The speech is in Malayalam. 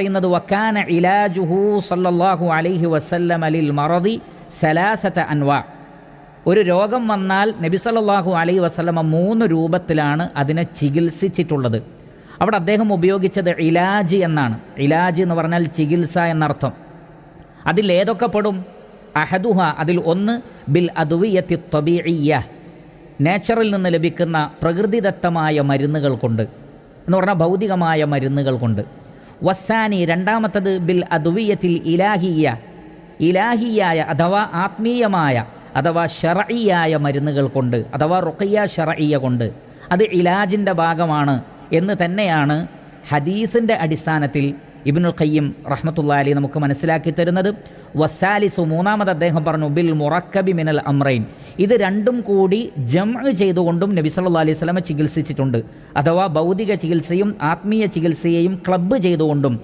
പറയുന്നത് വകാന ഇലാജുഹു സല്ലല്ലാഹു അലൈഹി വസല്ലമ ലിൽ മറദി സലാസത അൻവാ. ഒരു രോഗം വന്നാൽ നബി സല്ലല്ലാഹു അലൈഹി വസല്ലമ 3 രൂപത്തിലാണ് അതിനെ ചികിത്സിച്ചിട്ടുള്ളത്. അവിടെ അദ്ദേഹം ഉപയോഗിച്ചത് ഇലാജ് എന്നാണ്. ഇലാജ് എന്ന് പറഞ്ഞാൽ ചികിത്സ എന്നർത്ഥം. അതിൽ ഏതൊക്കെ പെടും? അഹദുഹ, അതിൽ ഒന്ന് ബിൽ അദ്വിയത്തി തബീഇയ്യ, നേച്ചറിൽ നിന്ന് ലഭിക്കുന്ന പ്രകൃതിദത്തമായ മരുന്നുകൾ കൊണ്ട്, എന്ന് പറഞ്ഞാൽ ഭൗതികമായ മരുന്നുകൾ കൊണ്ട്. വസാനി, രണ്ടാമത്തത് ബിൽ അദ്വിയത്തിൽ ഇലാഹിയ, ഇലാഹിയായ അഥവാ ആത്മീയമായ അഥവാ ശർഈയായ മരുന്നുകൾ കൊണ്ട്, അഥവാ റുഖിയ ശർഈയ കൊണ്ട്. അത് ഇലാജിൻ്റെ ഭാഗമാണ് എന്ന് തന്നെയാണ് ഹദീസിൻ്റെ അടിസ്ഥാനത്തിൽ ഇബ്നുൽ ഖയ്യിം റഹ്മത്തുള്ളാഹി അലൈഹി നമുക്ക് മനസ്സിലാക്കി തരുന്നത്. വസാലിസു, മൂന്നാമത് അദ്ദേഹം പറഞ്ഞു ബിൽ മുറക്കബി മിനൽ അംറൈൻ, ഇത് രണ്ടും കൂടി ജംഅ് ചെയ്തുകൊണ്ടും നബി സല്ലല്ലാഹു അലൈഹി വസല്ലം ചികിത്സിച്ചിട്ടുണ്ട്. അഥവാ ഭൗതിക ചികിത്സയും ആത്മീയ ചികിത്സയെയും ക്ലബ്ബ് ചെയ്തുകൊണ്ടും